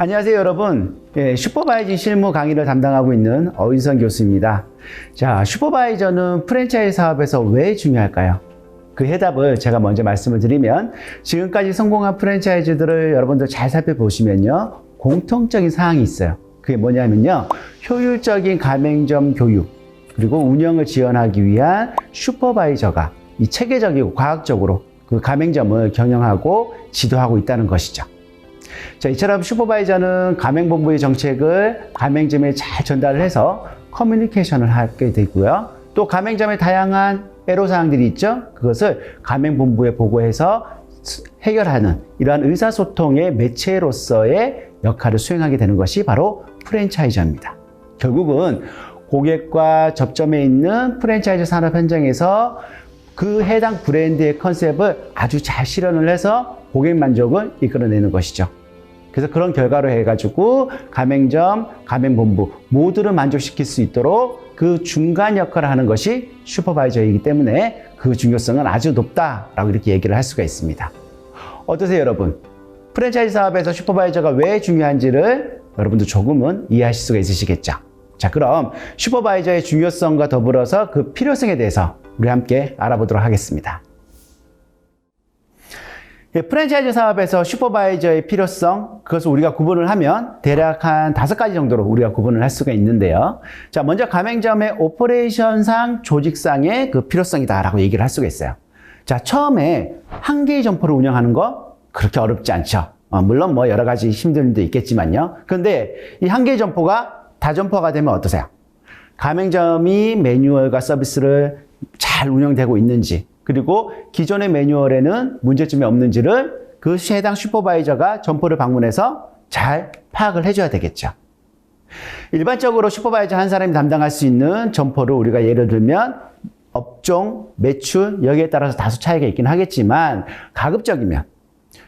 안녕하세요, 여러분. 슈퍼바이징 실무 강의를 담당하고 있는 어윤선 교수입니다. 자, 슈퍼바이저는 프랜차이즈 사업에서 왜 중요할까요? 그 해답을 제가 먼저 말씀을 드리면, 지금까지 성공한 프랜차이즈들을 여러분들 잘 살펴보시면요, 공통적인 사항이 있어요. 그게 뭐냐면요, 효율적인 가맹점 교육, 그리고 운영을 지원하기 위한 슈퍼바이저가 이 체계적이고 과학적으로 그 가맹점을 경영하고 지도하고 있다는 것이죠. 자, 이처럼 슈퍼바이저는 가맹본부의 정책을 가맹점에 잘 전달을 해서 커뮤니케이션을 하게 되고요. 또 가맹점의 다양한 애로사항들이 있죠. 그것을 가맹본부에 보고해서 해결하는 이러한 의사소통의 매체로서의 역할을 수행하게 되는 것이 바로 프랜차이저입니다. 결국은 고객과 접점에 있는 프랜차이즈 산업 현장에서 그 해당 브랜드의 컨셉을 아주 잘 실현을 해서 고객 만족을 이끌어내는 것이죠. 그래서 그런 결과로 해가지고 가맹점, 가맹본부 모두를 만족시킬 수 있도록 그 중간 역할을 하는 것이 슈퍼바이저이기 때문에 그 중요성은 아주 높다라고 이렇게 얘기를 할 수가 있습니다. 어떠세요, 여러분? 프랜차이즈 사업에서 슈퍼바이저가 왜 중요한지를 여러분도 조금은 이해하실 수가 있으시겠죠? 자, 그럼 슈퍼바이저의 중요성과 더불어서 그 필요성에 대해서 우리 함께 알아보도록 하겠습니다. 프랜차이즈 사업에서 슈퍼바이저의 필요성, 그것을 우리가 구분을 하면 대략 한 5가지 정도로 우리가 구분을 할 수가 있는데요. 자, 먼저 가맹점의 오퍼레이션상, 조직상의 그 필요성이다라고 얘기를 할 수가 있어요. 자, 처음에 한 개의 점포를 운영하는 거 그렇게 어렵지 않죠. 물론 뭐 여러 가지 힘든 일도 있겠지만요. 그런데 이 한 개의 점포가 다점포가 되면 어떠세요? 가맹점이 매뉴얼과 서비스를 잘 운영되고 있는지, 그리고 기존의 매뉴얼에는 문제점이 없는지를 그 해당 슈퍼바이저가 점포를 방문해서 잘 파악을 해줘야 되겠죠. 일반적으로 슈퍼바이저 한 사람이 담당할 수 있는 점포를 우리가 예를 들면 업종, 매출, 여기에 따라서 다소 차이가 있긴 하겠지만 가급적이면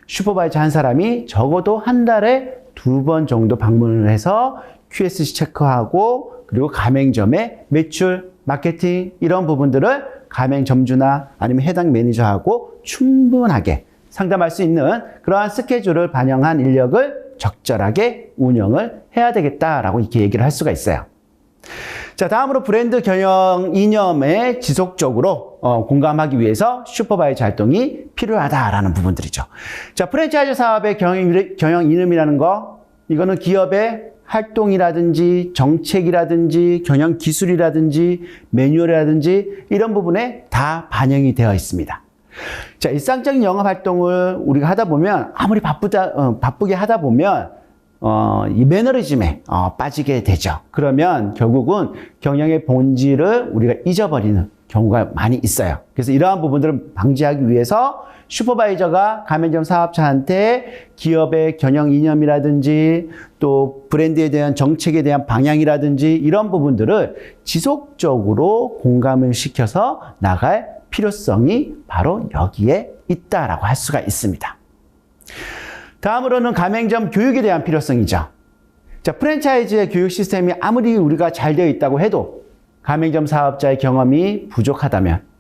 슈퍼바이저 한 사람이 적어도 한 달에 2번 정도 방문을 해서 QSC 체크하고 그리고 가맹점의 매출, 마케팅 이런 부분들을 가맹점주나 아니면 해당 매니저하고 충분하게 상담할 수 있는 그러한 스케줄을 반영한 인력을 적절하게 운영을 해야 되겠다라고 이렇게 얘기를 할 수가 있어요. 자, 다음으로 브랜드 경영 이념에 지속적으로 공감하기 위해서 슈퍼바이저 활동이 필요하다라는 부분들이죠. 자, 프랜차이즈 사업의 경영 이념이라는 거, 이거는 기업의 활동이라든지 정책이라든지 경영 기술이라든지 매뉴얼이라든지 이런 부분에 다 반영이 되어 있습니다. 자, 일상적인 영업 활동을 우리가 하다 보면 아무리 바쁘게 하다 보면 이 매너리즘에 빠지게 되죠. 그러면 결국은 경영의 본질을 우리가 잊어버리는 경우가 많이 있어요. 그래서 이러한 부분들을 방지하기 위해서 슈퍼바이저가 가맹점 사업자한테 기업의 경영 이념이라든지 또 브랜드에 대한 정책에 대한 방향이라든지 이런 부분들을 지속적으로 공감을 시켜서 나갈 필요성이 바로 여기에 있다라고 할 수가 있습니다. 다음으로는 가맹점 교육에 대한 필요성이죠. 자, 프랜차이즈의 교육 시스템이 아무리 우리가 잘 되어 있다고 해도 가맹점 사업자의 경험이 부족하다면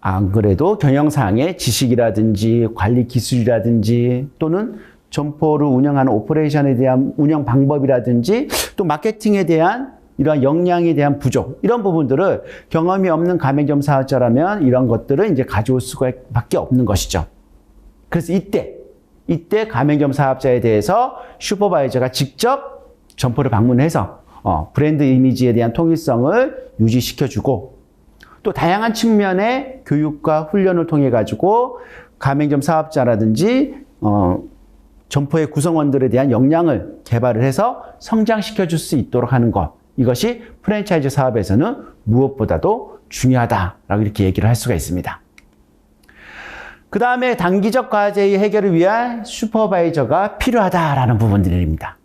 안 그래도 경영상의 지식이라든지 관리 기술이라든지 또는 점포를 운영하는 오퍼레이션에 대한 운영 방법이라든지 또 마케팅에 대한 이러한 역량에 대한 부족 이런 부분들을 경험이 없는 가맹점 사업자라면 이런 것들을 이제 가져올 수밖에 없는 것이죠. 그래서 이때 가맹점 사업자에 대해서 슈퍼바이저가 직접 점포를 방문해서 브랜드 이미지에 대한 통일성을 유지시켜주고 또 다양한 측면의 교육과 훈련을 통해 가지고 가맹점 사업자라든지 점포의 구성원들에 대한 역량을 개발을 해서 성장시켜 줄 수 있도록 하는 것, 이것이 프랜차이즈 사업에서는 무엇보다도 중요하다라고 이렇게 얘기를 할 수가 있습니다. 그 다음에 단기적 과제의 해결을 위한 슈퍼바이저가 필요하다라는 부분들입니다.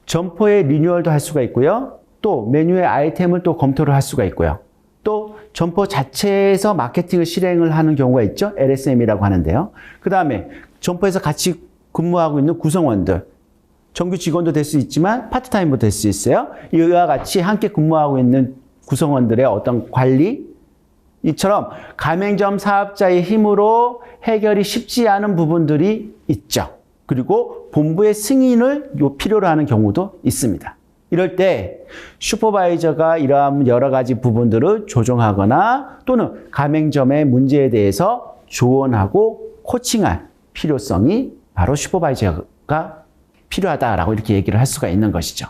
점포의 리뉴얼도 할 수가 있고요. 또 메뉴의 아이템을 또 검토를 할 수가 있고요. 또 점포 자체에서 마케팅을 실행을 하는 경우가 있죠. LSM이라고 하는데요. 그 다음에 점포에서 같이 근무하고 있는 구성원들, 정규 직원도 될 수 있지만 파트타임도 될 수 있어요. 이와 같이 함께 근무하고 있는 구성원들의 어떤 관리, 이처럼 가맹점 사업자의 힘으로 해결이 쉽지 않은 부분들이 있죠. 그리고 본부의 승인을 필요로 하는 경우도 있습니다. 이럴 때 슈퍼바이저가 이러한 여러 가지 부분들을 조정하거나 또는 가맹점의 문제에 대해서 조언하고 코칭할 필요성이 바로 슈퍼바이저가 필요하다라고 이렇게 얘기를 할 수가 있는 것이죠.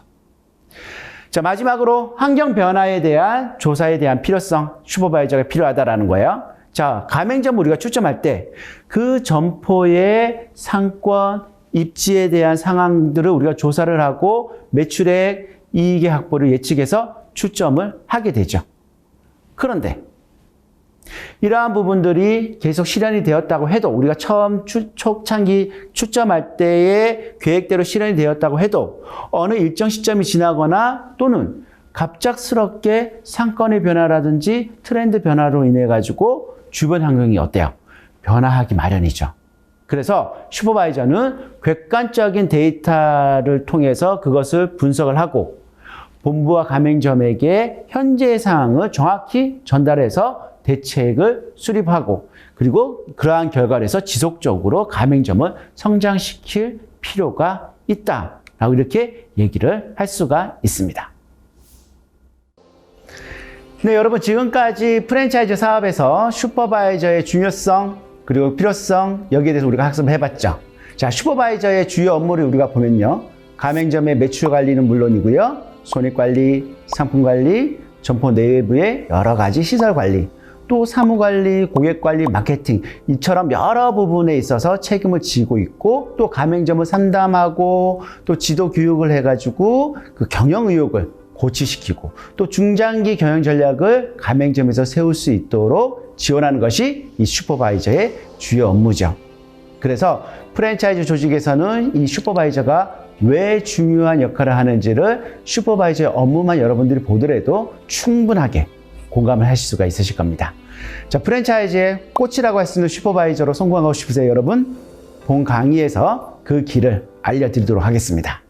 자, 마지막으로 환경 변화에 대한 조사에 대한 필요성, 슈퍼바이저가 필요하다라는 거예요. 자, 가맹점 우리가 출점할 때 그 점포의 상권, 입지에 대한 상황들을 우리가 조사를 하고 매출액, 이익의 확보를 예측해서 출점을 하게 되죠. 그런데 이러한 부분들이 계속 실현이 되었다고 해도 우리가 처음 초창기 출점할 때의 계획대로 실현이 되었다고 해도 어느 일정 시점이 지나거나 또는 갑작스럽게 상권의 변화라든지 트렌드 변화로 인해 가지고 주변 환경이 어때요? 변화하기 마련이죠. 그래서 슈퍼바이저는 객관적인 데이터를 통해서 그것을 분석을 하고 본부와 가맹점에게 현재의 상황을 정확히 전달해서 대책을 수립하고 그리고 그러한 결과에서 지속적으로 가맹점을 성장시킬 필요가 있다라고 이렇게 얘기를 할 수가 있습니다. 네, 여러분 지금까지 프랜차이즈 사업에서 슈퍼바이저의 중요성 그리고 필요성 여기에 대해서 우리가 학습을 해봤죠. 자, 슈퍼바이저의 주요 업무를 우리가 보면요. 가맹점의 매출 관리는 물론이고요. 손익관리, 상품관리, 점포 내부의 여러 가지 시설관리, 또 사무관리, 고객관리, 마케팅 이처럼 여러 부분에 있어서 책임을 지고 있고 또 가맹점을 상담하고 또 지도 교육을 해가지고 그 경영 의욕을 고취시키고 또 중장기 경영 전략을 가맹점에서 세울 수 있도록 지원하는 것이 이 슈퍼바이저의 주요 업무죠. 그래서 프랜차이즈 조직에서는 이 슈퍼바이저가 왜 중요한 역할을 하는지를 슈퍼바이저의 업무만 여러분들이 보더라도 충분하게 공감을 하실 수가 있으실 겁니다. 자, 프랜차이즈의 꽃이라고 할 수 있는 슈퍼바이저로 성공하고 싶으세요, 여러분? 본 강의에서 그 길을 알려드리도록 하겠습니다.